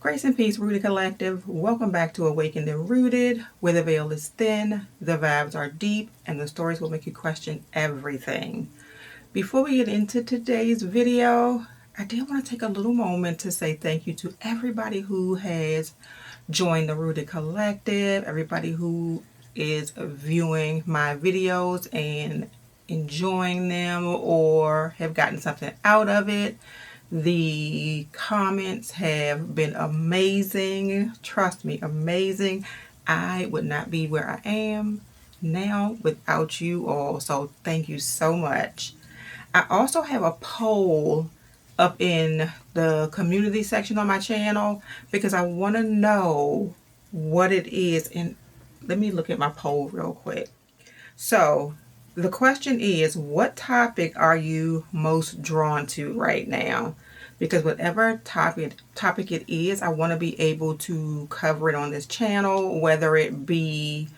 Grace and peace, Rooted Collective. Welcome back to Awakened and Rooted, where the veil is thin, the vibes are deep, and the stories will make you question everything. Before we get into today's video, I did want to take a little moment to say thank you to everybody who has joined the Rooted Collective, everybody who is viewing my videos and enjoying them or have gotten something out of it. The comments have been amazing. Trust me, amazing. I would not be where I am now without you all. So thank you so much. I also have a poll up in the community section on my channel because I want to know what it is. And let me look at my poll real quick. So the question is, what topic are you most drawn to right now? Because whatever topic it is, I want to be able to cover it on this channel, whether it be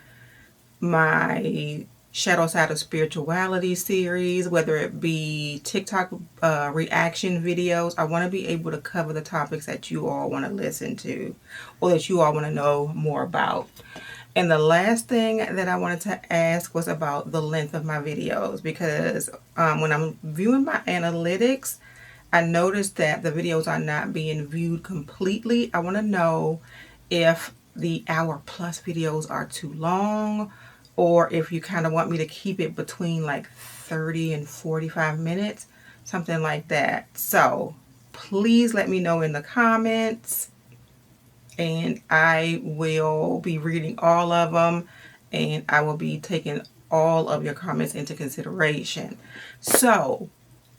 my Shadow Side of Spirituality series, whether it be TikTok reaction videos. I want to be able to cover the topics that you all want to listen to or that you all want to know more about. And the last thing that I wanted to ask was about the length of my videos, because when I'm viewing my analytics, I noticed that the videos are not being viewed completely. I want to know if the hour-plus videos are too long, or if you kind of want me to keep it between like 30 and 45 minutes, something like that. So please let me know in the comments, and I will be reading all of them, and I will be taking all of your comments into consideration. So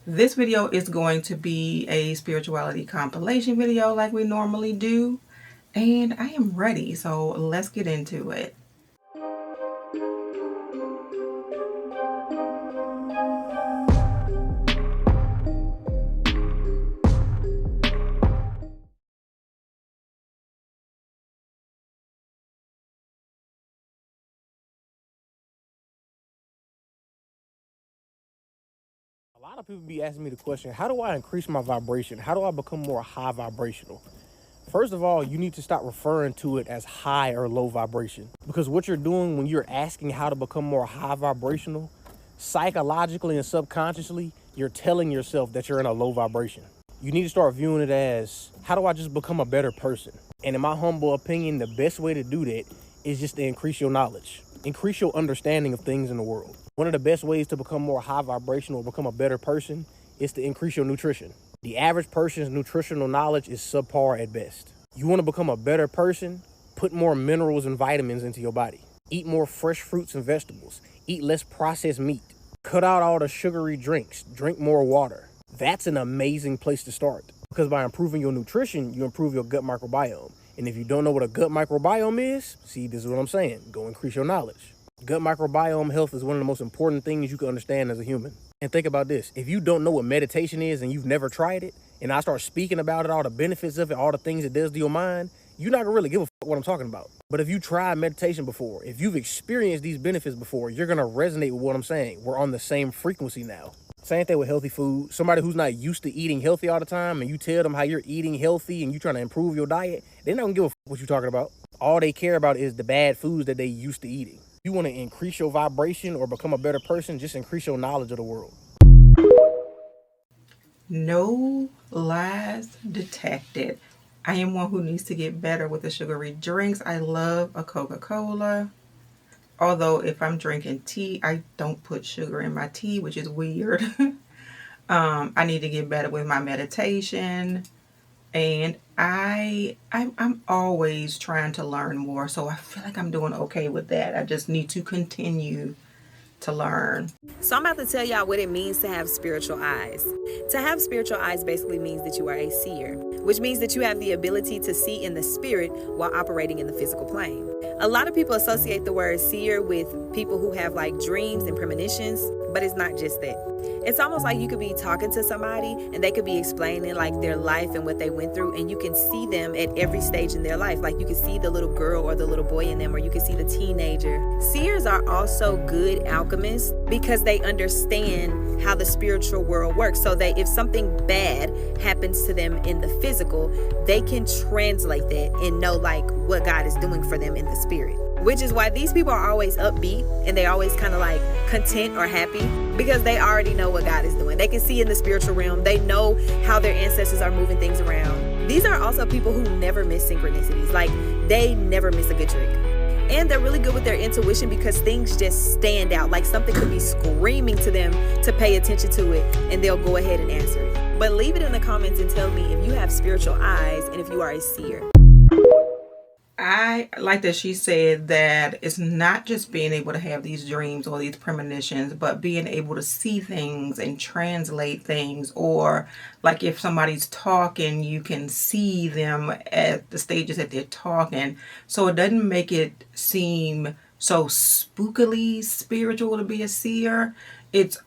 this video is going to be a spirituality compilation video like we normally do, and I am ready, so let's get into it. A lot of people be asking me the question, how do I increase my vibration? How do I become more high vibrational? First of all, you need to stop referring to it as high or low vibration, because what you're doing when you're asking how to become more high vibrational, psychologically and subconsciously, you're telling yourself that you're in a low vibration. You need to start viewing it as, how do I just become a better person? And in my humble opinion, the best way to do that is just to increase your knowledge, increase your understanding of things in the world. One of the best ways to become more high vibrational or become a better person is to increase your nutrition. The average person's nutritional knowledge is subpar at best. You want to become a better person? Put more minerals and vitamins into your body. Eat more fresh fruits and vegetables. Eat less processed meat. Cut out all the sugary drinks. Drink more water. That's an amazing place to start, because by improving your nutrition, you improve your gut microbiome. And if you don't know what a gut microbiome is, see, this is what I'm saying. Go increase your knowledge. Gut microbiome health is one of the most important things you can understand as a human. And think about this. If you don't know what meditation is and you've never tried it, and I start speaking about it, all the benefits of it, all the things it does to your mind, you're not gonna really give a fuck what I'm talking about. But if you tried meditation before, if you've experienced these benefits before, you're gonna resonate with what I'm saying. We're on the same frequency now. Same thing with healthy food. Somebody who's not used to eating healthy all the time, and you tell them how you're eating healthy and you're trying to improve your diet, they're not gonna give a fuck what you're talking about. All they care about is the bad foods that they used to eating. You want to increase your vibration or become a better person, just increase your knowledge of the world. No lies detected. I am one who needs to get better with the sugary drinks. I love a Coca-Cola. Although if I'm drinking tea, I don't put sugar in my tea, which is weird. I need to get better with my meditation. And I'm always trying to learn more. So I feel like I'm doing okay with that. I just need to continue to learn. So I'm about to tell y'all what it means to have spiritual eyes. To have spiritual eyes basically means that you are a seer, which means that you have the ability to see in the spirit while operating in the physical plane. A lot of people associate the word seer with people who have like dreams and premonitions, But it's not just that. It's almost like you could be talking to somebody and they could be explaining like their life and what they went through, and you can see them at every stage in their life. Like you can see the little girl or the little boy in them, or you can see the teenager. Seers are also good alchemists because they understand how the spiritual world works. So that if something bad happens to them in the physical, they can translate that and know like what God is doing for them in the spirit. Which is why these people are always upbeat and they always kind of like content or happy, because they already know what God is doing. They can see in the spiritual realm. They know how their ancestors are moving things around. These are also people who never miss synchronicities. Like they never miss a good trick. And they're really good with their intuition because things just stand out. Like something could be screaming to them to pay attention to it, and they'll go ahead and answer it. But leave it in the comments and tell me if you have spiritual eyes and if you are a seer. I like that she said that it's not just being able to have these dreams or these premonitions, but being able to see things and translate things. Or like if somebody's talking, you can see them at the stages that they're talking. So it doesn't make it seem so spookily spiritual to be a seer. It's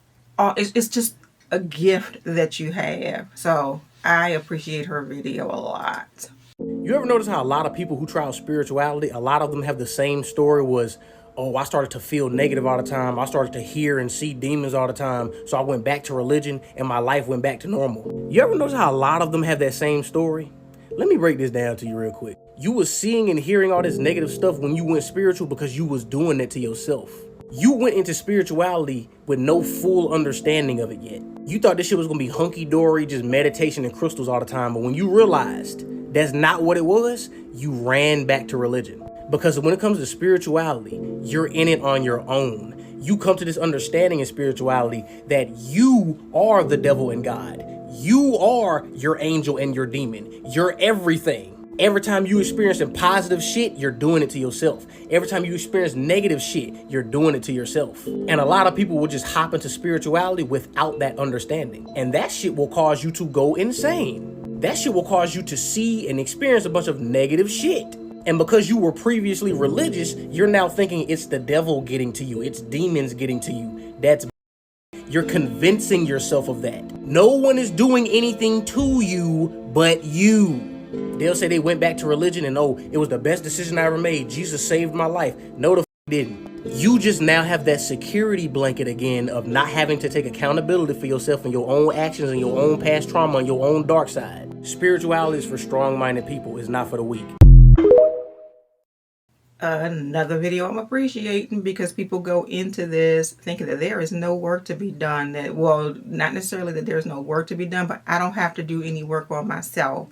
just a gift that you have. So I appreciate her video a lot. You ever notice how a lot of people who try out spirituality, a lot of them have the same story was, oh, I started to feel negative all the time. I started to hear and see demons all the time. So I went back to religion and my life went back to normal. You ever notice how a lot of them have that same story? Let me break this down to you real quick. You was seeing and hearing all this negative stuff when you went spiritual because you was doing that to yourself. You went into spirituality with no full understanding of it yet. You thought this shit was gonna be hunky-dory, just meditation and crystals all the time. But when you realized that's not what it was, you ran back to religion. Because when it comes to spirituality, you're in it on your own. You come to this understanding in spirituality that you are the devil and God. You are your angel and your demon. You're everything. Every time you experience positive shit, you're doing it to yourself. Every time you experience negative shit, you're doing it to yourself. And a lot of people will just hop into spirituality without that understanding. And that shit will cause you to go insane. That shit will cause you to see and experience a bunch of negative shit. And because you were previously religious, you're now thinking it's the devil getting to you. It's demons getting to you. You're convincing yourself of that. No one is doing anything to you but you. They'll say they went back to religion and oh, it was the best decision I ever made. Jesus saved my life. No, the didn't. You just now have that security blanket again of not having to take accountability for yourself and your own actions and your own past trauma and your own dark side. Spirituality is for strong-minded people. It's not for the weak. Another video I'm appreciating, because people go into this thinking that there is no work to be done. That, well, not necessarily that there's no work to be done, but I don't have to do any work on myself.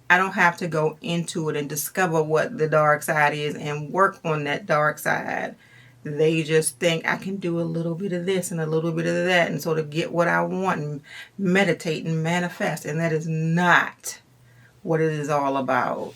I don't have to go into it and discover what the dark side is and work on that dark side. They just think I can do a little bit of this and a little bit of that and sort of get what I want and meditate and manifest. And that is not what it is all about.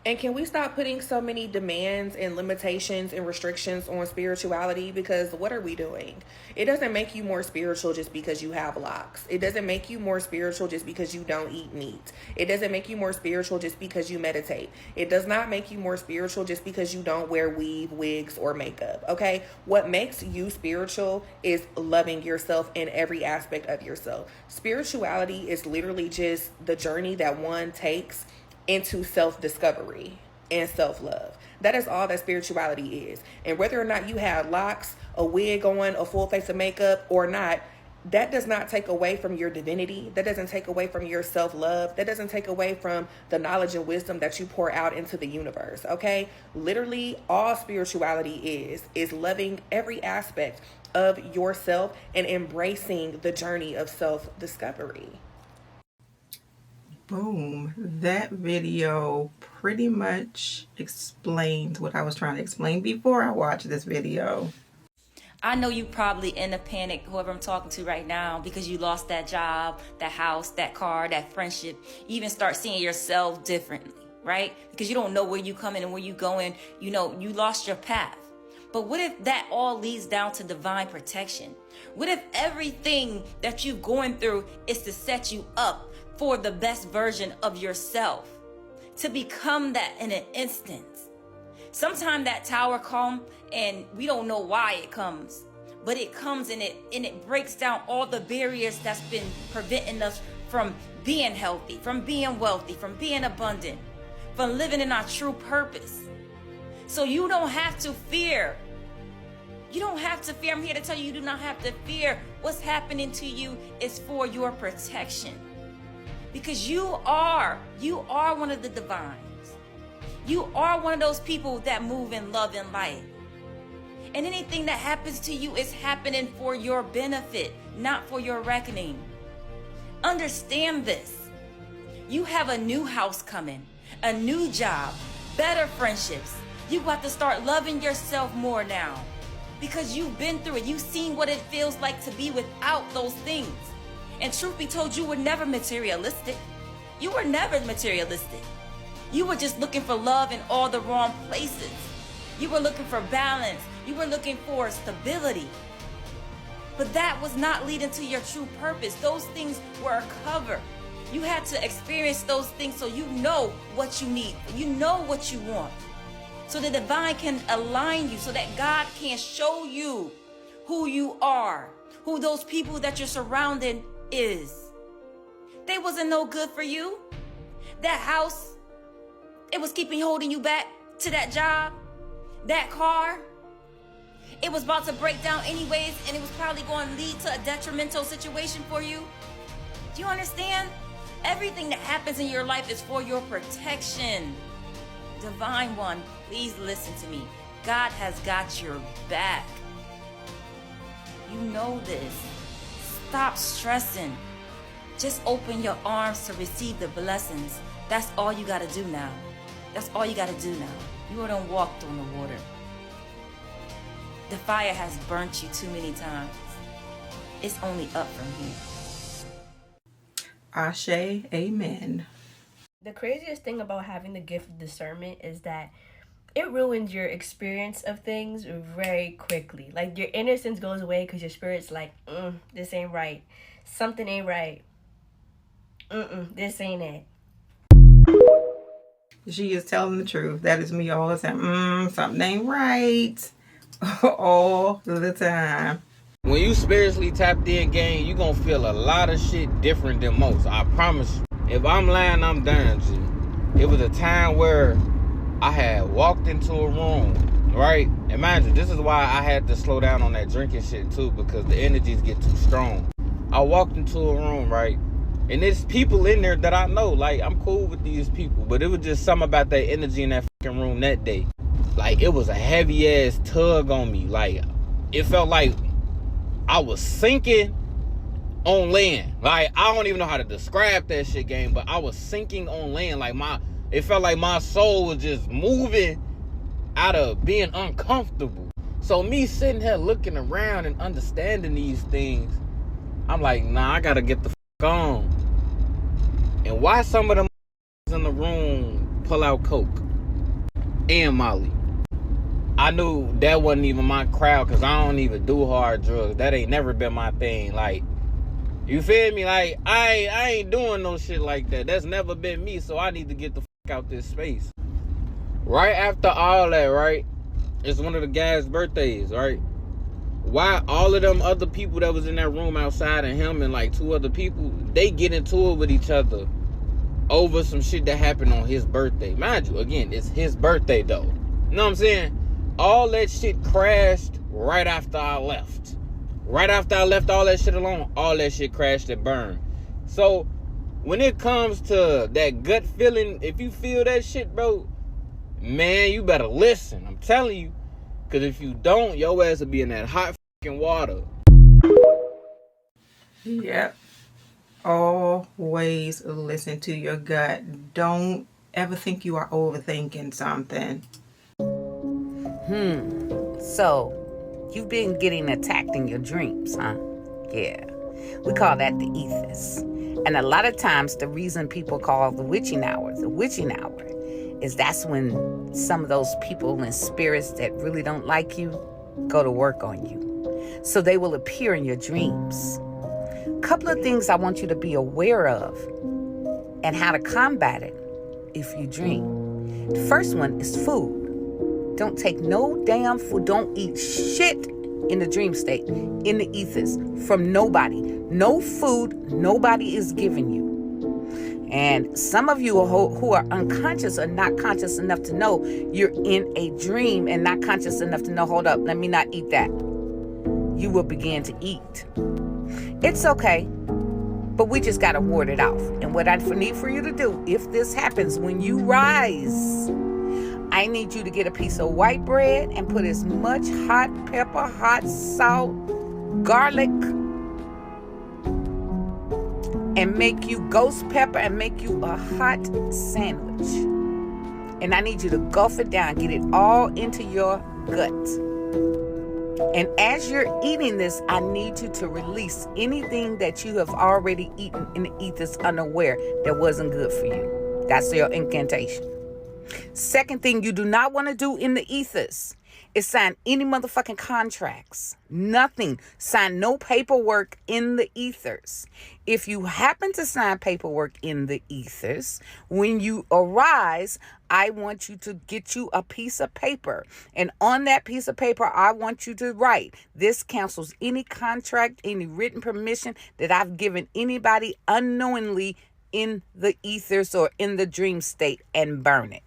And can we stop putting so many demands and limitations and restrictions on spirituality? Because what are we doing? It doesn't make you more spiritual just because you have locks. It doesn't make you more spiritual just because you don't eat meat. It doesn't make you more spiritual just because you meditate. It does not make you more spiritual just because you don't wear weave, wigs, or makeup, okay? What makes you spiritual is loving yourself in every aspect of yourself. Spirituality is literally just the journey that one takes into self-discovery and self-love. That is all that spirituality is. And whether or not you have locks, a wig on, a full face of makeup or not, that does not take away from your divinity. That doesn't take away from your self-love. That doesn't take away from the knowledge and wisdom that you pour out into the universe, okay? Literally, all spirituality is loving every aspect of yourself and embracing the journey of self-discovery. Boom. That video pretty much explains what I was trying to explain before I watched this video. I know you probably in a panic, whoever I'm talking to right now, because you lost that job, that house, that car, that friendship. You even start seeing yourself differently, right? Because you don't know where you coming and where you going. You know, you lost your path. But what if that all leads down to divine protection? What if everything that you're going through is to set you up for the best version of yourself, to become that in an instant? Sometimes that tower comes and we don't know why it comes, but it comes and it breaks down all the barriers that's been preventing us from being healthy, from being wealthy, from being abundant, from living in our true purpose. So you don't have to fear. You don't have to fear. I'm here to tell you, you do not have to fear. What's happening to you is for your protection. Because you are one of the divines. You are one of those people that move in love and light. And anything that happens to you is happening for your benefit, not for your reckoning. Understand this. You have a new house coming, a new job, better friendships. You got to start loving yourself more now because you've been through it. You've seen what it feels like to be without those things. And truth be told, you were never materialistic. You were never materialistic. You were just looking for love in all the wrong places. You were looking for balance. You were looking for stability. But that was not leading to your true purpose. Those things were a cover. You had to experience those things so you know what you need. You know what you want. So the divine can align you, so that God can show you who you are, who those people that you're surrounded is. They wasn't no good for you. That house, it was keeping holding you back to that job, that car. It was about to break down anyways, and it was probably going to lead to a detrimental situation for you. Do you understand? Everything that happens in your life is for your protection. Divine One, please listen to me. God has got your back. You know this. Stop stressing. Just open your arms to receive the blessings. That's all you got to do now. That's all you got to do now. You done walked on the water. The fire has burnt you too many times. It's only up from here. Ashe, amen. The craziest thing about having the gift of discernment is that it ruins your experience of things very quickly. Like your innocence goes away because your spirit's like, this ain't right. Something ain't right. This ain't it. She is telling the truth. That is me all the time. Something ain't right. All the time. When you spiritually tapped in, gang, you gonna feel a lot of shit different than most. I promise you. If I'm lying, I'm done, G. It was a time where I had walked into a room, right? Imagine, this is why I had to slow down on that drinking shit too, because the energies get too strong. I walked into a room, right? And there's people in there that I know. Like, I'm cool with these people, but it was just something about that energy in that fucking room that day. Like, it was a heavy ass tug on me. Like, it felt like I was sinking on land. Like, I don't even know how to describe that shit, gang, but I was sinking on land. Like, it felt like my soul was just moving out of being uncomfortable. So me sitting here looking around and understanding these things, I'm like, nah, I gotta get the fuck on. And why some of them in the room pull out coke and Molly? I knew that wasn't even my crowd, because I don't even do hard drugs. That ain't never been my thing. Like, you feel me? Like, I ain't doing no shit like that. That's never been me, so I need to get the fuck out this space. Right after all that, right, it's one of the guys' birthdays, right? Why all of them other people that was in that room outside of him and like two other people, they get into it with each other over some shit that happened on his birthday. Mind you, again, it's his birthday though. You know what I'm saying? All that shit crashed right after I left. Right after I left all that shit alone, all that shit crashed and burned. So when it comes to that gut feeling, if you feel that shit, bro, man, you better listen. I'm telling you. Because if you don't, your ass will be in that hot fucking water. Yep. Always listen to your gut. Don't ever think you are overthinking something. So, you've been getting attacked in your dreams, huh? Yeah. We call that the ethos. And a lot of times, the reason people call the witching hour, is that's when some of those people and spirits that really don't like you go to work on you. So they will appear in your dreams. A couple of things I want you to be aware of and how to combat it if you dream. The first one is food. Don't take no damn food. Don't eat shit in the dream state, in the ethers, from nobody. No food, nobody is giving you. And some of you who are unconscious are not conscious enough to know you're in a dream and not conscious enough to know, hold up, let me not eat that. You will begin to eat. It's okay, but we just got to ward it off. And what I need for you to do, if this happens, when you rise, I need you to get a piece of white bread and put as much hot pepper, hot salt, garlic, and make you ghost pepper and make you a hot sandwich. And I need you to gulp it down, get it all into your gut. And as you're eating this, I need you to release anything that you have already eaten in the ethers unaware that wasn't good for you. That's your incantation. Second thing you do not want to do in the ethers is sign any motherfucking contracts. Nothing. Sign no paperwork in the ethers. If you happen to sign paperwork in the ethers, when you arise, I want you to get you a piece of paper. And on that piece of paper, I want you to write, this cancels any contract, any written permission that I've given anybody unknowingly in the ethers or in the dream state, and burn it.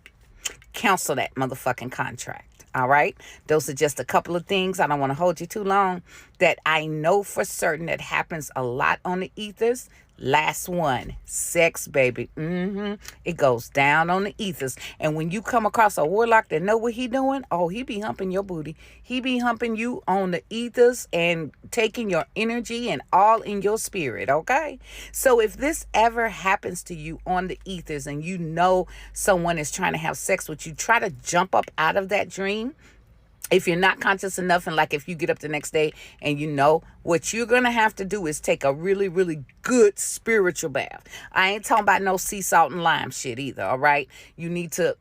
Cancel that motherfucking contract. All right. Those are just a couple of things. I don't want to hold you too long. That I know for certain that happens a lot on the ethers. Last one, sex, baby. It goes down on the ethers. And when you come across a warlock that know what he doing, oh, he be humping your booty. He be humping you on the ethers and taking your energy and all in your spirit, okay? So if this ever happens to you on the ethers and you know someone is trying to have sex with you, try to jump up out of that dream. If you're not conscious enough, and like if you get up the next day and you know, what you're going to have to do is take a really, really good spiritual bath. I ain't talking about no sea salt and lime shit either, all right? You need to,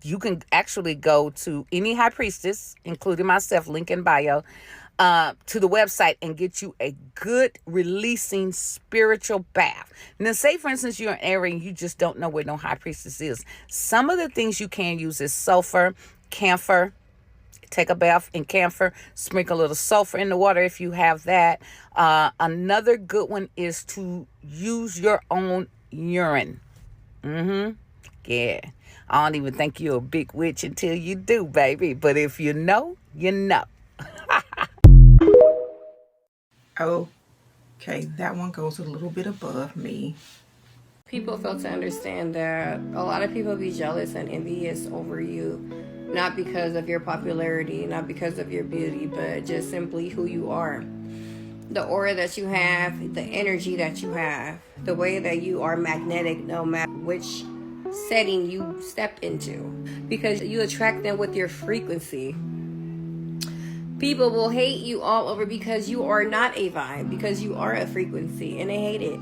you can actually go to any high priestess, including myself, link in bio, to the website and get you a good releasing spiritual bath. Now, say, for instance, you're in an area and you just don't know where no high priestess is. Some of the things you can use is sulfur, camphor. Take a bath in camphor, sprinkle a little sulfur in the water if you have that. Another good one is to use your own urine. Yeah. I don't even think you're a big witch until you do, baby. But if you know, you know. Okay, that one goes a little bit above me. People fail to understand that a lot of people be jealous and envious over you, not because of your popularity, not because of your beauty, but just simply who you are. The aura that you have, the energy that you have, the way that you are magnetic no matter which setting you step into, because you attract them with your frequency. People will hate you all over because you are not a vibe, because you are a frequency, and they hate it.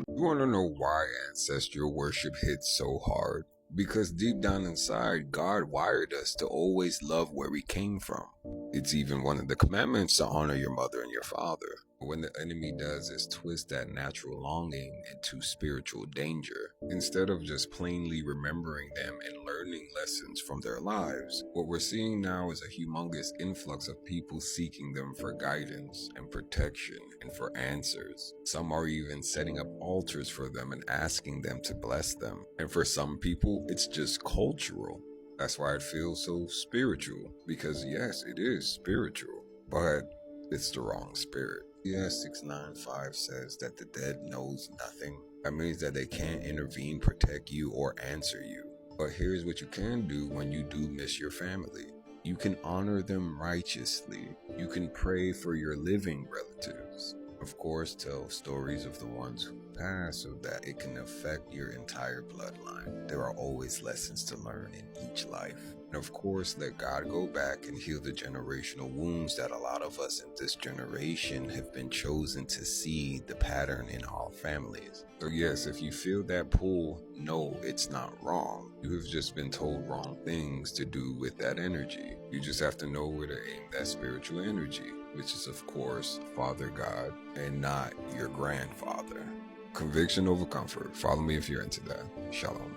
You want to know why ancestral worship hits so hard? Because deep down inside, God wired us to always love where we came from. It's even one of the commandments to honor your mother and your father. When the enemy does is twist that natural longing into spiritual danger. Instead of just plainly remembering them and learning lessons from their lives, what we're seeing now is a humongous influx of people seeking them for guidance and protection and for answers. Some are even setting up altars for them and asking them to bless them. And for some people, it's just cultural. That's why it feels so spiritual, because yes, it is spiritual, but it's the wrong spirit. Yes, 695 says that the dead knows nothing. That means that they can't intervene, protect you, or answer you. But here's what you can do when you do miss your family. You can honor them righteously. You can pray for your living relatives. Of course, tell stories of the ones who passed so that it can affect your entire bloodline. There are always lessons to learn in each life. And of course, let God go back and heal the generational wounds that a lot of us in this generation have been chosen to see the pattern in our families. So yes, if you feel that pull, no, it's not wrong. You have just been told wrong things to do with that energy. You just have to know where to aim that spiritual energy, which is of course Father God and not your grandfather. Conviction over comfort. Follow me if you're into that. Shalom.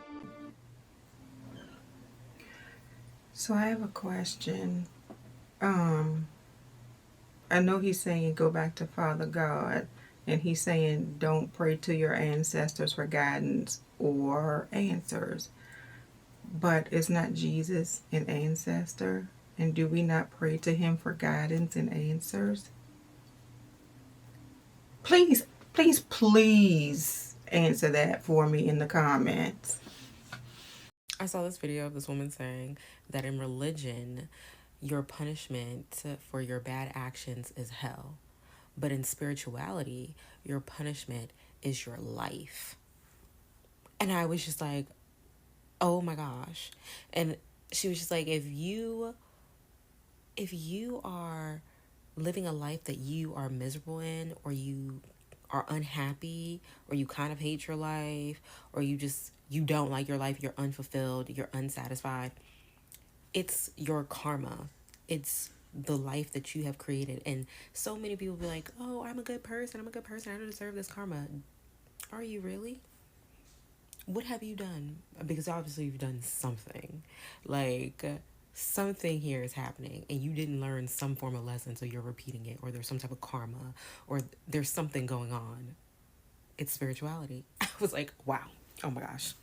So I have a question. I know he's saying go back to Father God, and he's saying don't pray to your ancestors for guidance or answers. But is not Jesus an ancestor? And do we not pray to him for guidance and answers? Please, please, please answer that for me in the comments. I saw this video of this woman saying that in religion, your punishment for your bad actions is hell. But in spirituality, your punishment is your life. And I was just like, oh my gosh. And she was just like, if you are living a life that you are miserable in, or you are unhappy, or you kind of hate your life, or you don't like your life, you're unfulfilled, you're unsatisfied, it's your karma. It's the life that you have created. And so many people be like, oh, I'm a good person, I don't deserve this karma. Are you really? What have you done? Because obviously you've done something. Like, something here is happening and you didn't learn some form of lesson, so you're repeating it, or there's some type of karma, or there's something going on. It's spirituality. I was like, wow. Oh my gosh.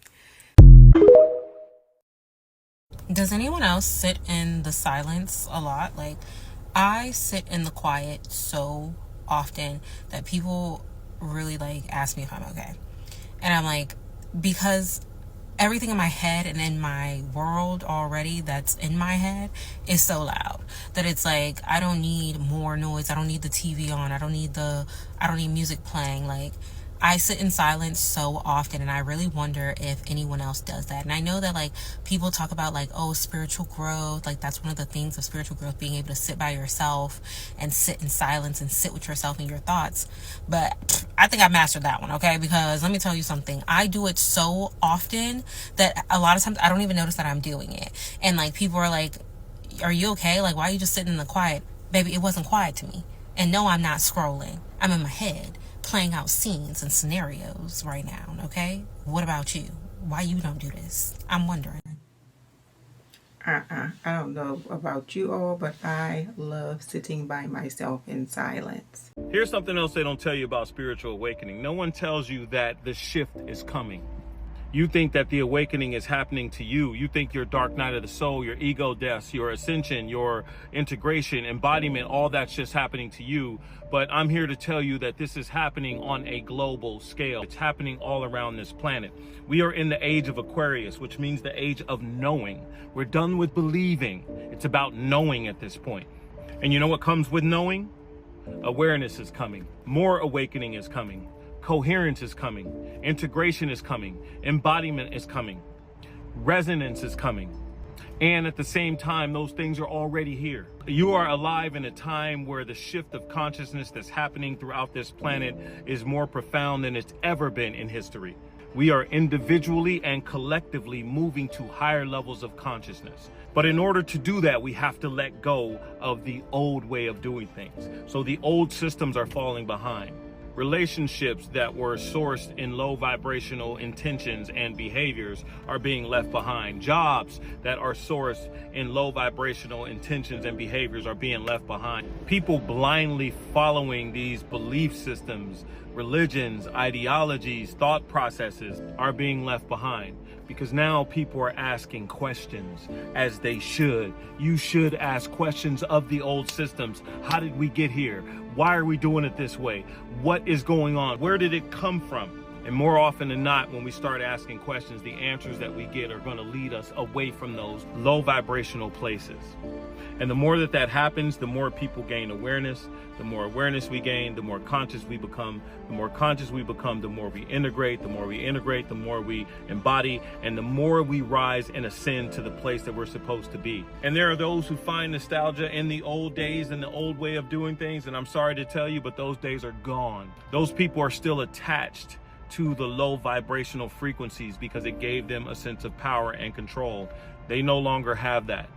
Does anyone else sit in the silence a lot? Like, I sit in the quiet so often that people really like ask me if I'm okay. And I'm like, because everything in my head and in my world already that's in my head is so loud that it's like, I don't need more noise. I don't need the TV on. I don't need music playing. Like, I sit in silence so often, and I really wonder if anyone else does that. And I know that, like, people talk about, like, oh, spiritual growth, like, that's one of the things of spiritual growth, being able to sit by yourself and sit in silence and sit with yourself and your thoughts. But I think I mastered that one, okay? Because let me tell you something. I do it so often that a lot of times I don't even notice that I'm doing it. And, like, people are like, are you okay? Like, why are you just sitting in the quiet? Baby, it wasn't quiet to me. And no, I'm not scrolling. I'm in my head, playing out scenes and scenarios right now, okay? What about you? Why you don't do this? I'm wondering. I don't know about you all, but I love sitting by myself in silence. Here's something else they don't tell you about spiritual awakening. No one tells you that the shift is coming. You think that the awakening is happening to you. You think your dark night of the soul, your ego deaths, your ascension, your integration, embodiment, all that's just happening to you. But I'm here to tell you that this is happening on a global scale. It's happening all around this planet. We are in the age of Aquarius, which means the age of knowing. We're done with believing. It's about knowing at this point. And you know what comes with knowing? Awareness is coming. More awakening is coming. Coherence is coming. Integration is coming. Embodiment is coming. Resonance is coming. And at the same time, those things are already here. You are alive in a time where the shift of consciousness that's happening throughout this planet is more profound than it's ever been in history. We are individually and collectively moving to higher levels of consciousness. But in order to do that, we have to let go of the old way of doing things. So the old systems are falling behind. Relationships that were sourced in low vibrational intentions and behaviors are being left behind. Jobs that are sourced in low vibrational intentions and behaviors are being left behind. People blindly following these belief systems, religions, ideologies, thought processes are being left behind. Because now people are asking questions, as they should. You should ask questions of the old systems. How did we get here? Why are we doing it this way? What is going on? Where did it come from? And more often than not, when we start asking questions, the answers that we get are going to lead us away from those low vibrational places. And the more that happens, the more people gain awareness. The more awareness we gain, the more conscious we become. The more conscious we become, the more we integrate. The more we integrate, the more we embody. And the more we rise and ascend to the place that we're supposed to be. And there are those who find nostalgia in the old days and the old way of doing things. And I'm sorry to tell you, but those days are gone. Those people are still attached to the low vibrational frequencies because it gave them a sense of power and control. They no longer have that.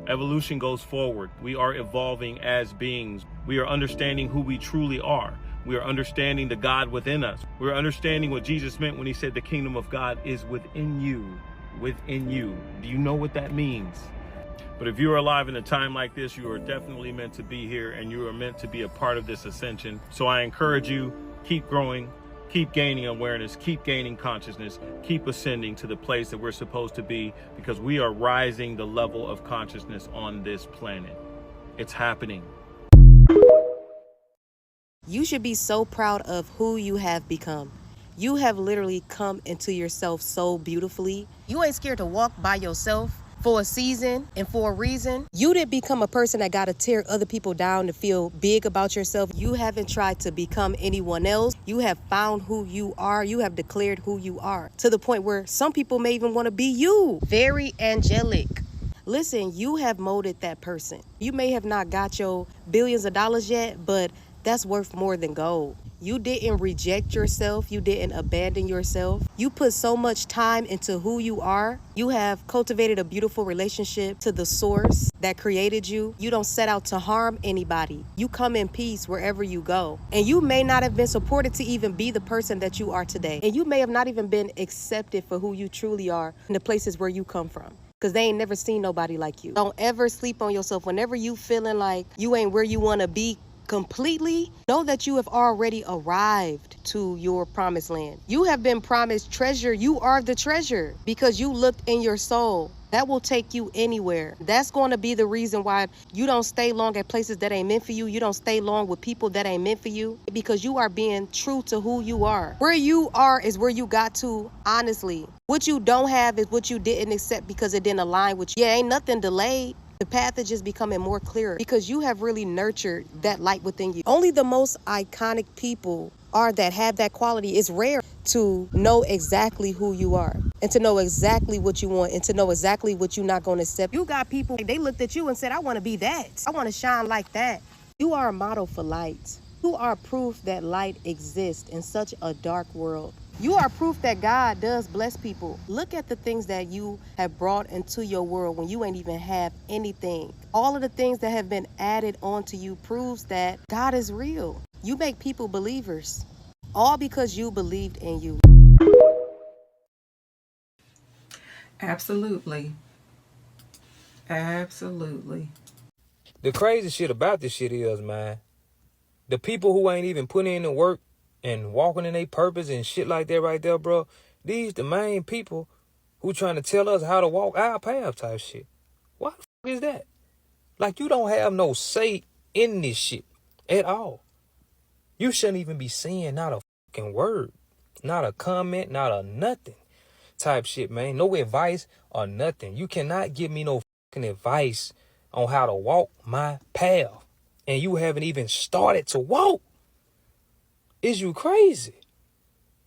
Evolution goes forward. We are evolving as beings. We are understanding who we truly are. We are understanding the God within us. We're understanding what Jesus meant when he said the kingdom of God is within you. Within you. Do you know what that means? But if you are alive in a time like this, you are definitely meant to be here, and you are meant to be a part of this ascension. So I encourage you, keep growing, keep gaining awareness, keep gaining consciousness, keep ascending to the place that we're supposed to be, because we are rising the level of consciousness on this planet. It's happening. You should be so proud of who you have become. You have literally come into yourself so beautifully. You ain't scared to walk by yourself for a season and for a reason. You didn't become a person that got to tear other people down to feel big about yourself. You haven't tried to become anyone else. You have found who you are. You have declared who you are, to the point where some people may even want to be you. Very angelic. Listen, you have molded that person. You may have not got your billions of dollars yet, but that's worth more than gold. You didn't reject yourself. You didn't abandon yourself. You put so much time into who you are. You have cultivated a beautiful relationship to the source that created you. You don't set out to harm anybody. You come in peace wherever you go. And you may not have been supported to even be the person that you are today. And you may have not even been accepted for who you truly are in the places where you come from, because they ain't never seen nobody like you. Don't ever sleep on yourself. Whenever you feeling like you ain't where you want to be completely, know that you have already arrived to your promised land. You have been promised treasure. You are the treasure because you looked in your soul. That will take you anywhere. That's going to be the reason why you don't stay long at places that ain't meant for you. You don't stay long with people that ain't meant for you, because you are being true to who you are. Where you are is where you got to, honestly. What you don't have is what you didn't accept because it didn't align with you. Yeah, ain't nothing delayed. The path is just becoming more clearer because you have really nurtured that light within you. Only the most iconic people are that have that quality. It's rare to know exactly who you are and to know exactly what you want and to know exactly what you're not going to accept. You got people, they looked at you and said, I want to be that. I want to shine like that. You are a model for light. You are proof that light exists in such a dark world. You are proof that God does bless people. Look at the things that you have brought into your world when you ain't even have anything. All of the things that have been added onto you proves that God is real. You make people believers, all because you believed in you. Absolutely. Absolutely. The crazy shit about this shit is, man, the people who ain't even putting in the work and walking in their purpose and shit like that right there, bro, these the main people who trying to tell us how to walk our path type shit. What the fuck is that? Like, you don't have no say in this shit at all. You shouldn't even be saying not a fucking word, not a comment, not a nothing type shit, man. No advice or nothing. You cannot give me no fucking advice on how to walk my path, and you haven't even started to walk. Is you crazy?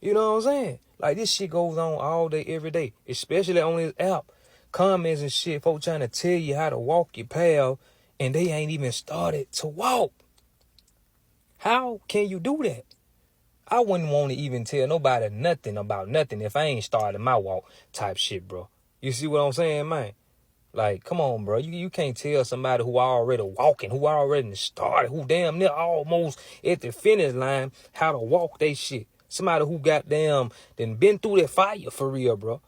You know what I'm saying? Like, this shit goes on all day, every day, especially on this app. Comments and shit, folks trying to tell you how to walk your path, and they ain't even started to walk. How can you do that? I wouldn't want to even tell nobody nothing about nothing if I ain't started my walk type shit, bro. You see what I'm saying, man? Like, come on, bro. You can't tell somebody who already walking, who already started, who damn near almost at the finish line, how to walk they shit. Somebody who goddamn then been through that fire for real, bro.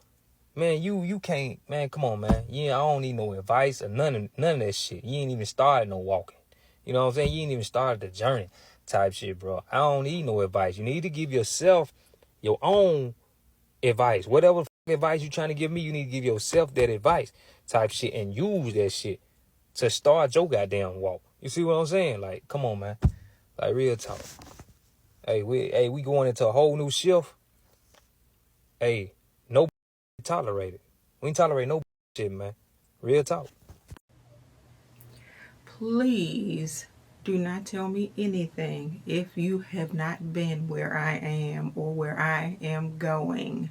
Man, you can't, man, come on, man. Yeah, I don't need no advice or none of that shit. You ain't even started no walking. You know what I'm saying? You ain't even started the journey type shit, bro. I don't need no advice. You need to give yourself your own advice. Whatever advice you trying to give me, you need to give yourself that advice type shit and use that shit to start your goddamn walk. You see what I'm saying? Like, come on, man. Like, real talk. Hey, we going into a whole new shift. Hey, no tolerated. We ain't tolerate no shit, man. Real talk. Please do not tell me anything if you have not been where I am or where I am going.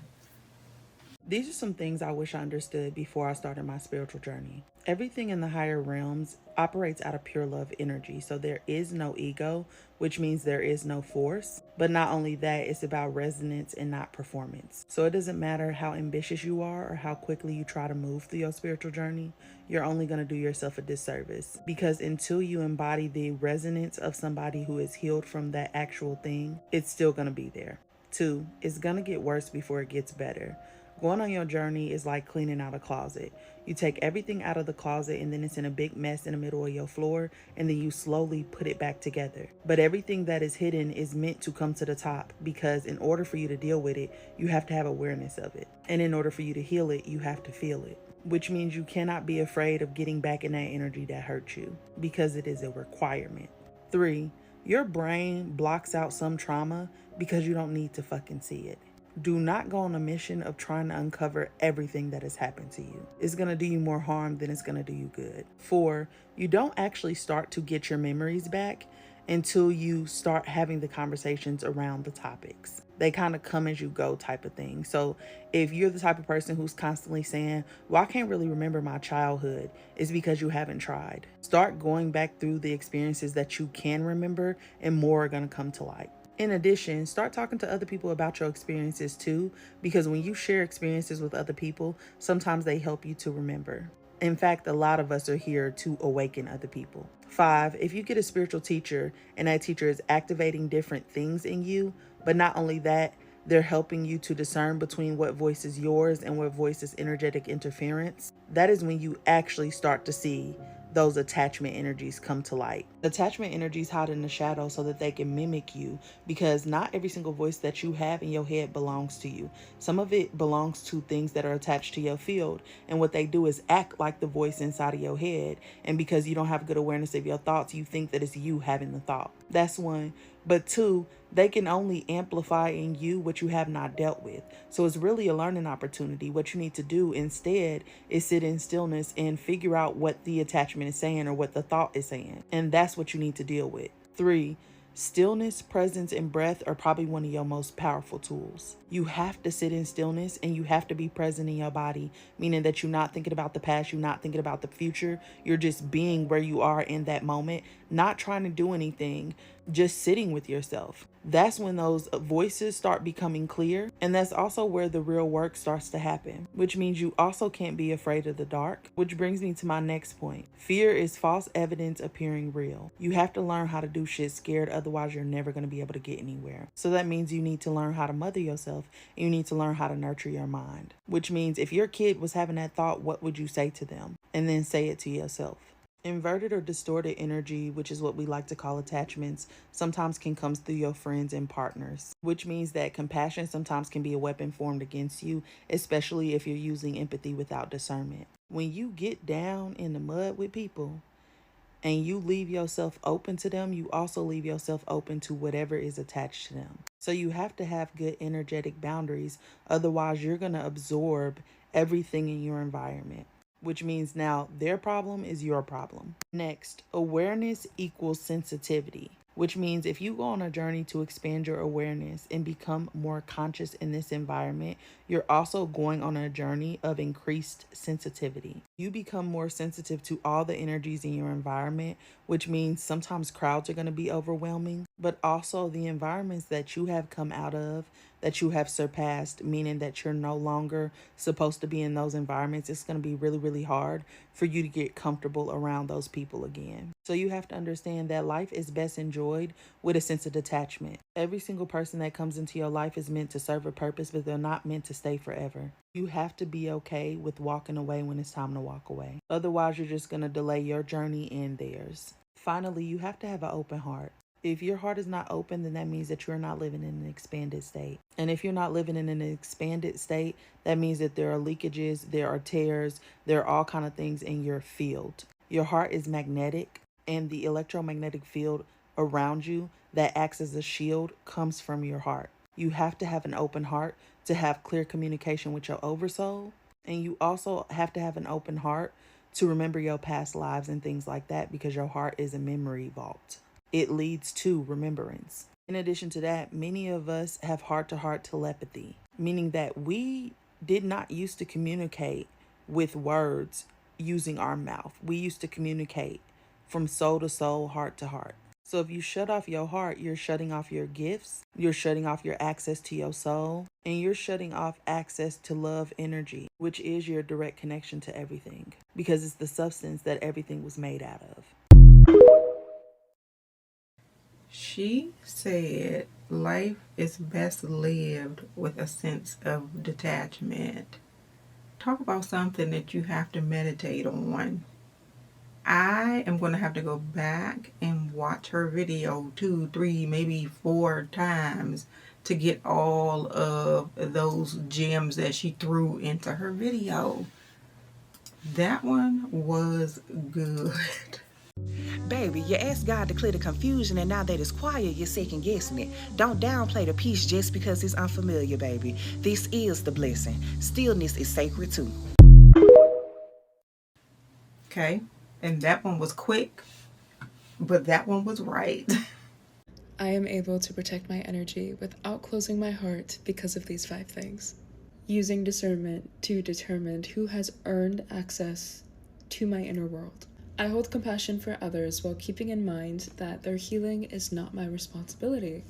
These are some things I wish I understood before I started my spiritual journey. Everything in the higher realms operates out of pure love energy, so there is no ego, which means there is no force. But not only that, it's about resonance and not performance. So it doesn't matter how ambitious you are or how quickly you try to move through your spiritual journey, you're only going to do yourself a disservice. Because until you embody the resonance of somebody who is healed from that actual thing, it's still going to be there. 2, it's going to get worse before it gets better. Going on your journey is like cleaning out a closet. You take everything out of the closet and then it's in a big mess in the middle of your floor, and then you slowly put it back together. But everything that is hidden is meant to come to the top, because in order for you to deal with it, you have to have awareness of it. And in order for you to heal it, you have to feel it. Which means you cannot be afraid of getting back in that energy that hurt you, because it is a requirement. 3, your brain blocks out some trauma because you don't need to fucking see it. Do not go on a mission of trying to uncover everything that has happened to you. It's going to do you more harm than it's going to do you good. 4, you don't actually start to get your memories back until you start having the conversations around the topics. They kind of come as you go type of thing. So if you're the type of person who's constantly saying, well, I can't really remember my childhood, it's because you haven't tried. Start going back through the experiences that you can remember, and more are going to come to light. In addition, start talking to other people about your experiences too, because when you share experiences with other people, sometimes they help you to remember. In fact, a lot of us are here to awaken other people. 5, if you get a spiritual teacher and that teacher is activating different things in you, but not only that, they're helping you to discern between what voice is yours and what voice is energetic interference, that is when you actually start to see those attachment energies come to light. Attachment energies hide in the shadow so that they can mimic you, because not every single voice that you have in your head belongs to you. Some of it belongs to things that are attached to your field, and what they do is act like the voice inside of your head, and because you don't have good awareness of your thoughts, you think that it's you having the thought. That's 1. But 2, they can only amplify in you what you have not dealt with. So it's really a learning opportunity. What you need to do instead is sit in stillness and figure out what the attachment is saying or what the thought is saying. And that's what you need to deal with. 3, stillness, presence, and breath are probably one of your most powerful tools. You have to sit in stillness and you have to be present in your body, meaning that you're not thinking about the past, you're not thinking about the future. You're just being where you are in that moment, not trying to do anything, just sitting with yourself. That's when those voices start becoming clear, and that's also where the real work starts to happen, which means you also can't be afraid of the dark, which brings me to my next point. Fear is false evidence appearing real. You have to learn how to do shit scared, otherwise you're never going to be able to get anywhere. So that means you need to learn how to mother yourself, and you need to learn how to nurture your mind, which means if your kid was having that thought, what would you say to them? And then say it to yourself. Inverted or distorted energy, which is what we like to call attachments, sometimes can come through your friends and partners, which means that compassion sometimes can be a weapon formed against you, especially if you're using empathy without discernment. When you get down in the mud with people and you leave yourself open to them, you also leave yourself open to whatever is attached to them. So you have to have good energetic boundaries, otherwise you're going to absorb everything in your environment, which means now their problem is your problem. Next, awareness equals sensitivity, which means if you go on a journey to expand your awareness and become more conscious in this environment, you're also going on a journey of increased sensitivity. You become more sensitive to all the energies in your environment, which means sometimes crowds are going to be overwhelming, but also the environments that you have come out of, that you have surpassed, meaning that you're no longer supposed to be in those environments. It's going to be really, really hard for you to get comfortable around those people again. So you have to understand that life is best enjoyed with a sense of detachment. Every single person that comes into your life is meant to serve a purpose, but they're not meant to stay forever. You have to be okay with walking away when it's time to walk away. Otherwise, you're just going to delay your journey and theirs. Finally, you have to have an open heart. If your heart is not open, then that means that you're not living in an expanded state. And if you're not living in an expanded state, that means that there are leakages, there are tears, there are all kind of things in your field. Your heart is magnetic, and the electromagnetic field around you that acts as a shield comes from your heart. You have to have an open heart to have clear communication with your oversoul. And you also have to have an open heart to remember your past lives and things like that, because your heart is a memory vault. It leads to remembrance. In addition to that, many of us have heart-to-heart telepathy, meaning that we did not used to communicate with words using our mouth. We used to communicate from soul to soul, heart to heart. So if you shut off your heart, you're shutting off your gifts, you're shutting off your access to your soul, and you're shutting off access to love energy, which is your direct connection to everything, because it's the substance that everything was made out of. She said Life is best lived with a sense of detachment. Talk about something that you have to meditate on. I am going to have to go back and watch her video 2, 3, maybe 4 times to get all of those gems that she threw into her video. That one was good. Baby, you asked God to clear the confusion, and now that it's quiet, you're second guessing it. Don't downplay the peace just because it's unfamiliar, baby. This is the blessing. Stillness is sacred too. Okay, and that one was quick, but that one was right. I am able to protect my energy without closing my heart because of these 5 things. Using discernment to determine who has earned access to my inner world. I hold compassion for others while keeping in mind that their healing is not my responsibility.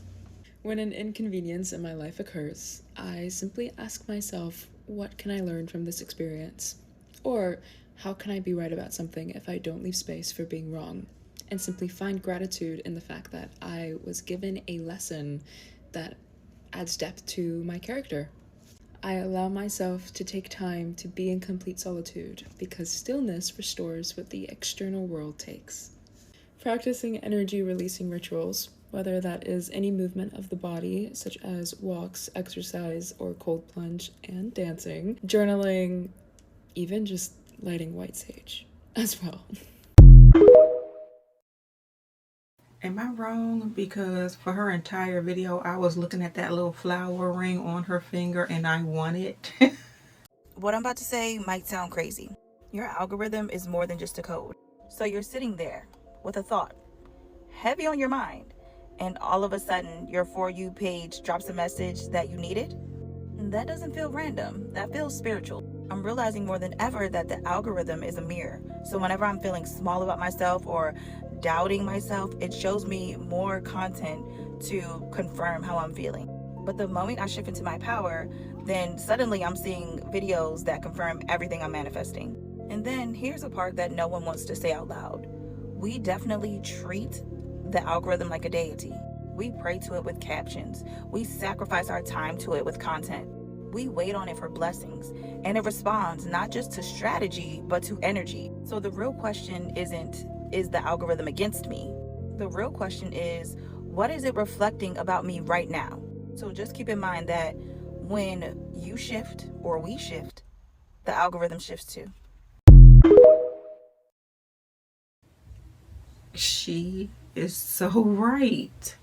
When an inconvenience in my life occurs, I simply ask myself, what can I learn from this experience? Or, how can I be right about something if I don't leave space for being wrong? And simply find gratitude in the fact that I was given a lesson that adds depth to my character. I allow myself to take time to be in complete solitude because stillness restores what the external world takes. Practicing energy releasing rituals, whether that is any movement of the body, such as walks, exercise, or cold plunge and dancing, journaling, even just lighting white sage as well. Am I wrong? Because for her entire video, I was looking at that little flower ring on her finger and I want it. What I'm about to say might sound crazy. Your algorithm is more than just a code. So you're sitting there with a thought, heavy on your mind, and all of a sudden your For You page drops a message that you needed? That doesn't feel random. That feels spiritual. I'm realizing more than ever that the algorithm is a mirror. So whenever I'm feeling small about myself or doubting myself, it shows me more content to confirm how I'm feeling. But the moment I shift into my power, then suddenly I'm seeing videos that confirm everything I'm manifesting. And then here's a part that no one wants to say out loud. We definitely treat the algorithm like a deity. We pray to it with captions. We sacrifice our time to it with content. We wait on it for blessings, and it responds not just to strategy, but to energy. So the real question isn't, is the algorithm against me? The real question is, what is it reflecting about me right now? So just keep in mind that when you shift or we shift, the algorithm shifts too. She is so right.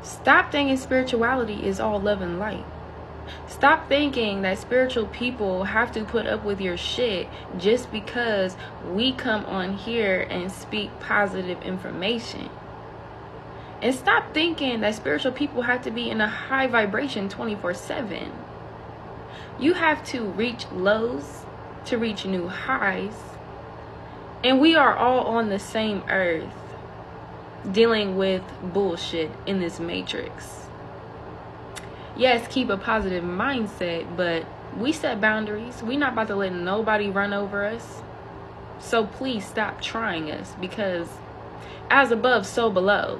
Stop thinking spirituality is all love and light. Stop thinking that spiritual people have to put up with your shit just because we come on here and speak positive information. And stop thinking that spiritual people have to be in a high vibration 24/7. You have to reach lows to reach new highs. And we are all on the same earth dealing with bullshit in this matrix. Yes, keep a positive mindset, but we set boundaries. We're not about to let nobody run over us. So please stop trying us, because as above, so below.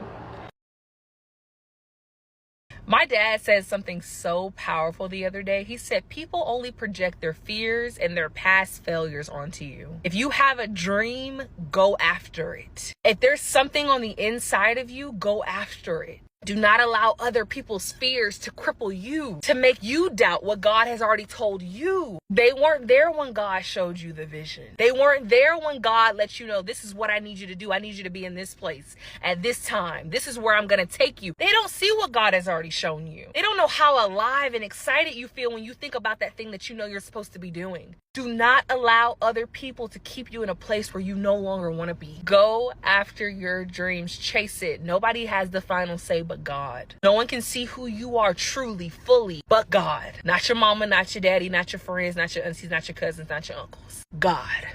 My dad said something so powerful the other day. He said, people only project their fears and their past failures onto you. If you have a dream, go after it. If there's something on the inside of you, go after it. Do not allow other people's fears to cripple you, to make you doubt what God has already told you. They weren't there when God showed you the vision. They weren't there when God let you know, this is what I need you to do. I need you to be in this place at this time. This is where I'm going to take you. They don't see what God has already shown you. They don't know how alive and excited you feel when you think about that thing that you know you're supposed to be doing. Do not allow other people to keep you in a place where you no longer want to be. Go after your dreams. Chase it. Nobody has the final say but God. No one can see who you are truly, fully, but God. Not your mama, not your daddy, not your friends, not your aunties, not your cousins, not your uncles. God.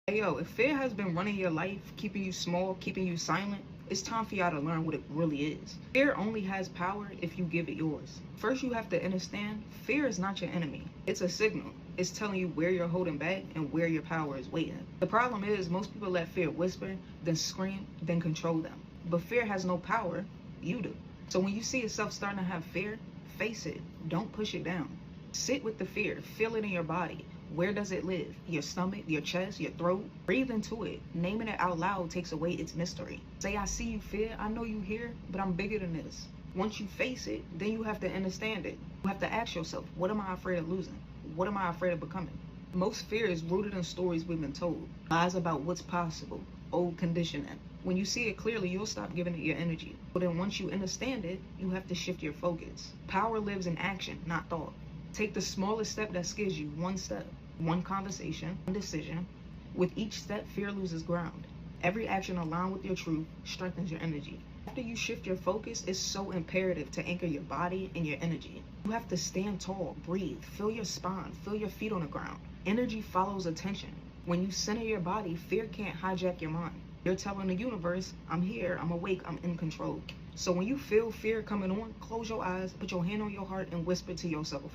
Hey yo, if fear has been running your life, keeping you small, keeping you silent, it's time for y'all to learn what it really is. Fear only has power if you give it yours. First, you have to understand, fear is not your enemy. It's a signal. It's telling you where you're holding back and where your power is waiting. The problem is, most people let fear whisper, then scream, then control them. but fear has no power. You do. So when you see yourself starting to have fear, face it. Don't push it down. Sit with the fear. Feel it in your body. Where does it live? Your stomach, your chest, your throat? Breathe into it. Naming it out loud takes away its mystery. Say, I see you, fear. I know you here, but I'm bigger than this. Once you face it, then you have to understand it. You have to ask yourself, what am I afraid of losing? What am I afraid of becoming? Most fear is rooted in stories we've been told. Lies about what's possible. Old conditioning. When you see it clearly, you'll stop giving it your energy. But then once you understand it, you have to shift your focus. Power lives in action, not thought. Take the smallest step that scares you, one step, one conversation, one decision. With each step, fear loses ground. Every action aligned with your truth strengthens your energy. After you shift your focus, it's so imperative to anchor your body and your energy. You have to stand tall, breathe, feel your spine, feel your feet on the ground. Energy follows attention. When you center your body, fear can't hijack your mind. You're telling the universe, I'm here, I'm awake, I'm in control. So when you feel fear coming on, close your eyes, put your hand on your heart, and whisper to yourself,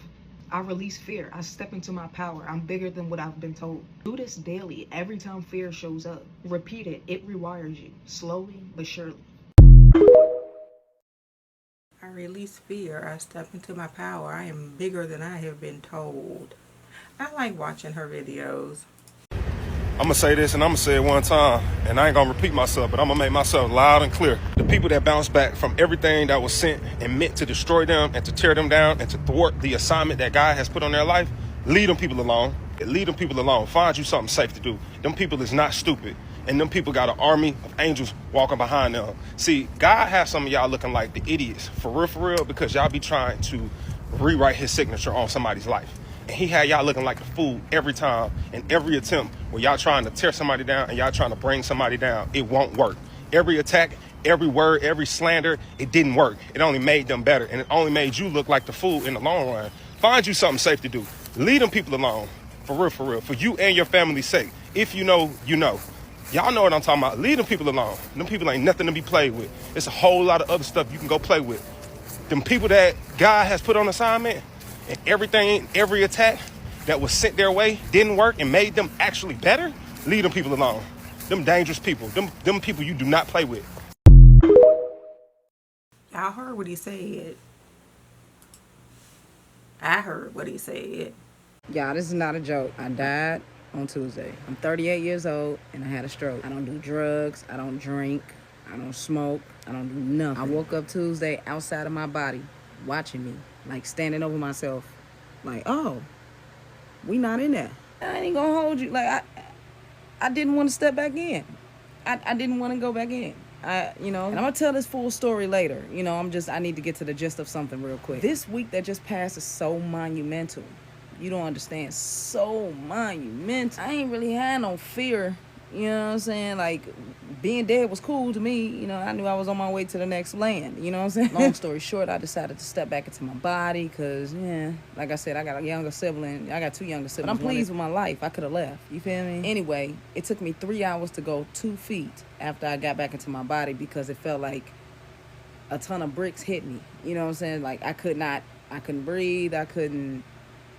I release fear. I step into my power. I'm bigger than what I've been told. Do this daily, every time fear shows up. Repeat it. It rewires you, slowly but surely. I release fear. I step into my power. I am bigger than I have been told. I like watching her videos. I'm going to say this and I'm going to say it one time, and I ain't going to repeat myself, but I'm going to make myself loud and clear. The people that bounce back from everything that was sent and meant to destroy them and to tear them down and to thwart the assignment that God has put on their life, leave them people alone. Leave them people alone. Find you something safe to do. Them people is not stupid. And them people got an army of angels walking behind them. See, God has some of y'all looking like the idiots, for real, because y'all be trying to rewrite his signature on somebody's life. And he had y'all looking like a fool every time, and every attempt where y'all trying to tear somebody down and y'all trying to bring somebody down, it won't work. Every attack, every word, every slander, it didn't work. It only made them better, and it only made you look like the fool in the long run. Find you something safe to do. Leave them people alone, for real, for you and your family's sake. If you know, you know. Y'all know what I'm talking about. Leave them people alone. Them people ain't nothing to be played with. It's a whole lot of other stuff you can go play with. Them people that God has put on assignment, and everything, every attack that was sent their way didn't work and made them actually better, leave them people alone. Them dangerous people. Them people you do not play with. Y'all heard what he said. I heard what he said. Y'all, this is not a joke. I died on Tuesday. I'm 38 years old and I had a stroke. I don't do drugs. I don't drink. I don't smoke. I don't do nothing. I woke up Tuesday outside of my body, watching me, like standing over myself, like, oh, we not in there. I ain't gonna hold you. Like, I didn't want to step back in. I didn't want to go back in. And I'm gonna tell this full story later. I need to get to the gist of something real quick. This week that just passed is so monumental. You don't understand. So monumental. I ain't really had no fear. You know what I'm saying? Like, being dead was cool to me. I knew I was on my way to the next land. You know what I'm saying? Long story short, I decided to step back into my body because, like I said, I got a younger sibling. I got 2 younger siblings. But I'm pleased with my life. I could have left. You feel me? Anyway, it took me 3 hours to go 2 feet after I got back into my body because it felt like a ton of bricks hit me. You know what I'm saying? Like, I couldn't breathe. I couldn't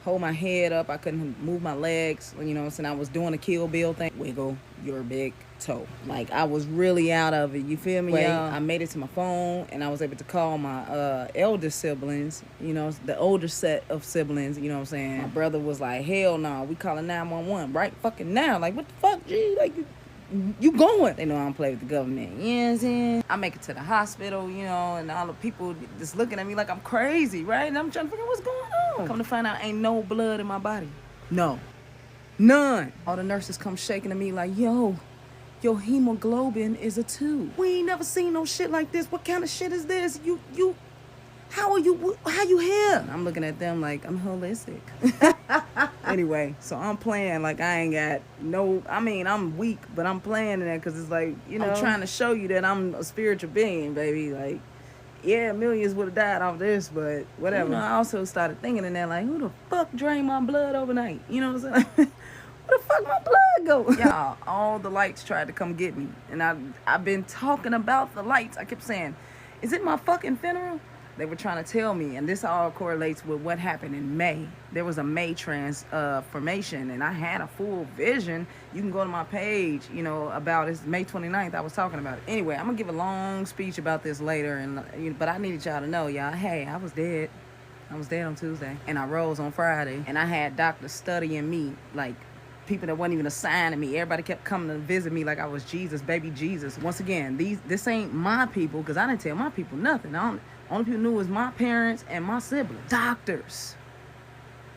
hold my head up. I couldn't move my legs. You know what I'm saying? I was doing a Kill Bill thing. Wiggle your big toe. Like, I was really out of it. You feel me, y'all? I made it to my phone, and I was able to call my elder siblings, the older set of siblings, you know what I'm saying? My brother was like, hell no, we calling 911 right fucking now. Like, what the fuck, G? Like, you going? They know I don't play with the government. You know what I'm saying? I make it to the hospital, and all the people just looking at me like I'm crazy, right? And I'm trying to figure out what's going on. Come to find out, ain't no blood in my body. No. None. All the nurses come shaking at me like, yo, your hemoglobin is a 2. We ain't never seen no shit like this. What kind of shit is this? How you here? I'm looking at them like I'm holistic. Anyway, so I'm playing like I ain't got I'm weak, but I'm playing in that because it's like, I'm trying to show you that I'm a spiritual being, baby. Like, yeah, millions would have died off this, but whatever. I also started thinking in there like, who the fuck drained my blood overnight? You know what I'm saying? Where the fuck my blood go? Y'all, all the lights tried to come get me. And I've been talking about the lights. I kept saying, is it my fucking funeral? They were trying to tell me, and this all correlates with what happened in May. There was a May transformation, and I had a full vision. You can go to my page, about it's May 29th. I was talking about it. Anyway, I'm gonna give a long speech about this later, but I needed y'all to know, y'all. Hey, I was dead. I was dead on Tuesday, and I rose on Friday, and I had doctors studying me, like people that wasn't even assigned to me. Everybody kept coming to visit me like I was Jesus, baby Jesus. Once again, this ain't my people, because I didn't tell my people nothing. Only people knew was my parents and my siblings. Doctors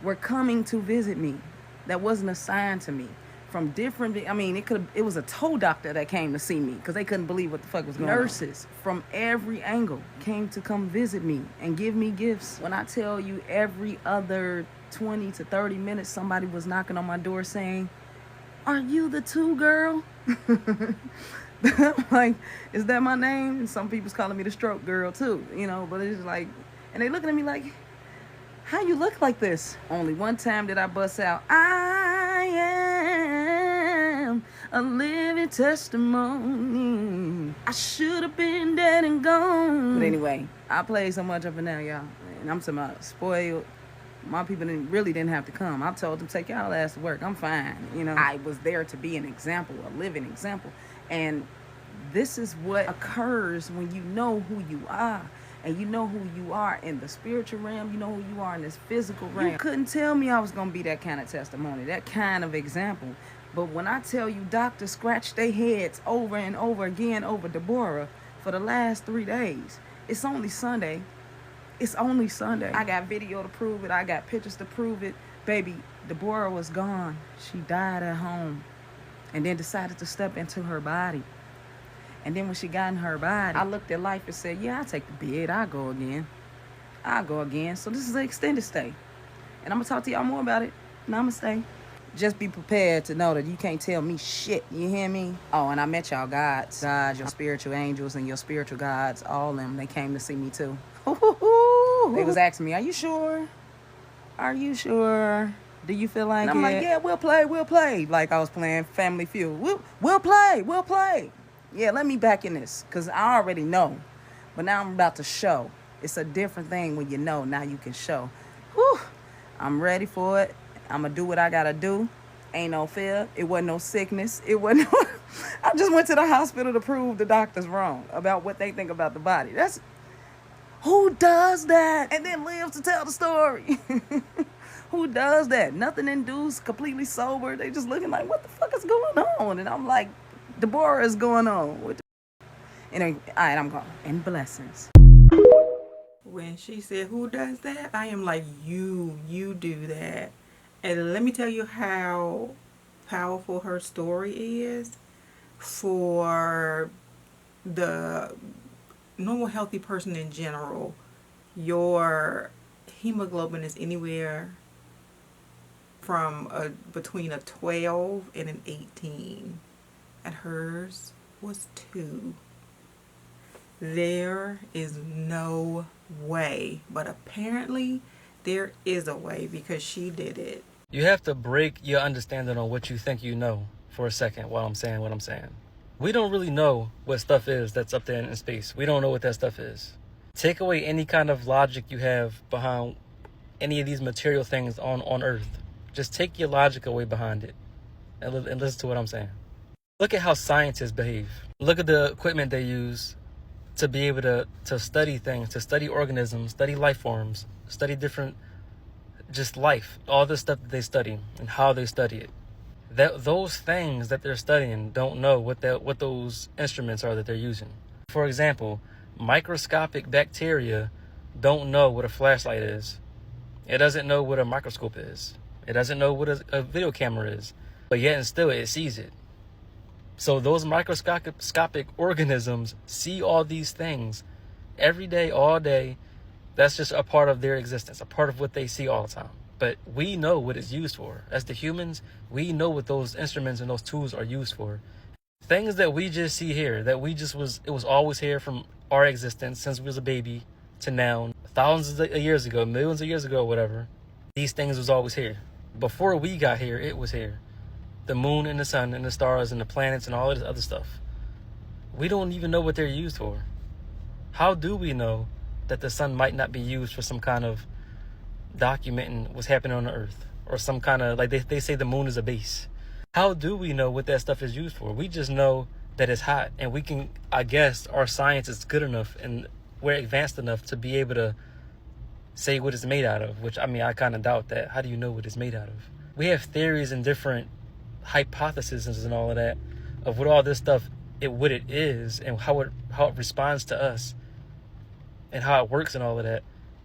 were coming to visit me that wasn't assigned to me from different, it was a toe doctor that came to see me because they couldn't believe what the fuck was going on. Nurses from every angle came to come visit me and give me gifts. When I tell you every other 20 to 30 minutes, somebody was knocking on my door saying, "Are you the 2 girl?" I'm like, is that my name? And some people's calling me the stroke girl too, but it's like, and they looking at me like, how you look like this? Only one time did I bust out, I am a living testimony. I should have been dead and gone. But anyway, I played so much of it now, y'all. And I'm talking about spoiled. My people really didn't have to come. I told them, take y'all ass to work. I'm fine. I was there to be an example, a living example. And this is what occurs when you know who you are. And you know who you are in the spiritual realm. You know who you are in this physical realm. You couldn't tell me I was going to be that kind of testimony, that kind of example. But when I tell you doctors scratch their heads over and over again over Deborah for the last 3 days, it's only Sunday. It's only Sunday. I got video to prove it. I got pictures to prove it. Baby, Deborah was gone. She died at home and then decided to step into her body. And then when she got in her body, I looked at life and said, yeah, I'll take the bid. I'll go again. So this is an extended stay. And I'm going to talk to y'all more about it. Namaste. Just be prepared to know that you can't tell me shit. You hear me? Oh, and I met y'all gods, your spiritual angels and your spiritual gods, all of them. They came to see me too. They was asking me, are you sure? Are you sure? Do you feel like it? And I'm like, yeah, we'll play. Like I was playing Family Feud. We'll play. Yeah, let me back in this, because I already know. But now I'm about to show. It's a different thing when you know. Now you can show. Whew. I'm ready for it. I'm going to do what I got to do. Ain't no fear. It wasn't no sickness. It wasn't no... I just went to the hospital to prove the doctors wrong about what they think about the body. That's... Who does that and then lives to tell the story? Who does that? Nothing induced, completely sober. They just looking like, what the fuck is going on? And I'm like, Deborah is going on. Anyway, all right, I'm gone. And blessings. When she said, who does that? I am like, you do that. And let me tell you how powerful her story is for the normal healthy person in general. Your hemoglobin is anywhere from between a 12 and an 18. And hers was 2. There is no way, but apparently there is a way because she did it. You have to break your understanding on what you think you know for a second while I'm saying what I'm saying. We don't really know what stuff is that's up there in space. We don't know what that stuff is. Take away any kind of logic you have behind any of these material things on Earth. Just take your logic away behind it and listen to what I'm saying. Look at how scientists behave. Look at the equipment they use to be able to study things, to study organisms, study life forms, study different, just life, all the stuff that they study and how they study it. Those things that they're studying don't know what those instruments are that they're using. For example, microscopic bacteria don't know what a flashlight is. It doesn't know what a microscope is. It doesn't know what a video camera is. But yet and still it sees it. So those microscopic organisms see all these things every day, all day. That's just a part of their existence, a part of what they see all the time. But we know what it's used for. As the humans, we know what those instruments and those tools are used for. Things that we just see here, that it was always here from our existence since we was a baby to now, thousands of years ago, millions of years ago, whatever. These things was always here. Before we got here, it was here. The moon and the sun and the stars and the planets and all of this other stuff. We don't even know what they're used for. How do we know that the sun might not be used for some kind of documenting what's happening on the earth, or some kind of, like they say the moon is a base. How do we know what that stuff is used for? We just know that it's hot, and we can, I guess our science is good enough and we're advanced enough to be able to say what it's made out of, which, I mean, I kind of doubt that. How do you know what it's made out of? We have theories and different hypotheses and all of that of what all this stuff, what it is, and how it responds to us and how it works and all of that.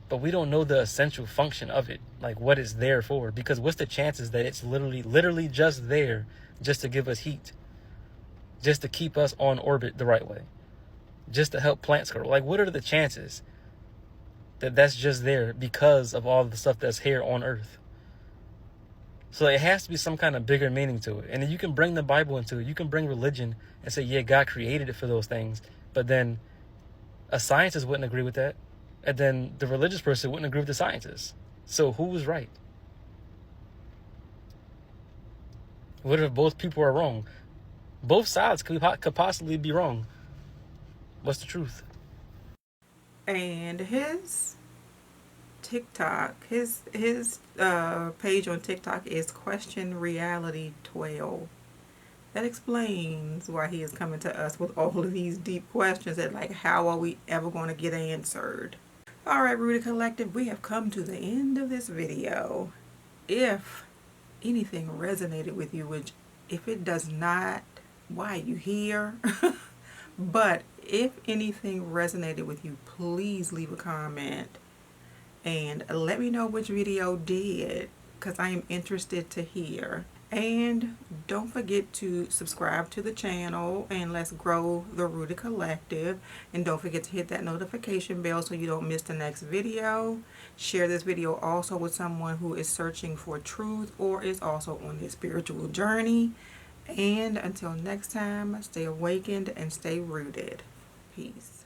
But we don't know the essential function of it, like what it's there for. Because what's the chances that it's literally just there just to give us heat, just to keep us on orbit the right way, just to help plants grow? Like, what are the chances that that's just there because of all the stuff that's here on Earth? So it has to be some kind of bigger meaning to it. And then you can bring the Bible into it. You can bring religion and say, yeah, God created it for those things. But then a scientist wouldn't agree with that. And then the religious person wouldn't agree with the scientist. So who was right? What if both people are wrong? Both sides could possibly be wrong. What's the truth? And his TikTok, his page on TikTok is Question Reality 12. That explains why he is coming to us with all of these deep questions that, like, how are we ever going to get answered? All right, Rooted Collective, we have come to the end of this video. If anything resonated with you, which if it does not, why are you here? But if anything resonated with you, please leave a comment and let me know which video did, because I am interested to hear. And don't forget to subscribe to the channel, and let's grow the Rooted Collective. And don't forget to hit that notification bell so you don't miss the next video. Share this video also with someone who is searching for truth or is also on their spiritual journey. And until next time, stay awakened and stay rooted. Peace.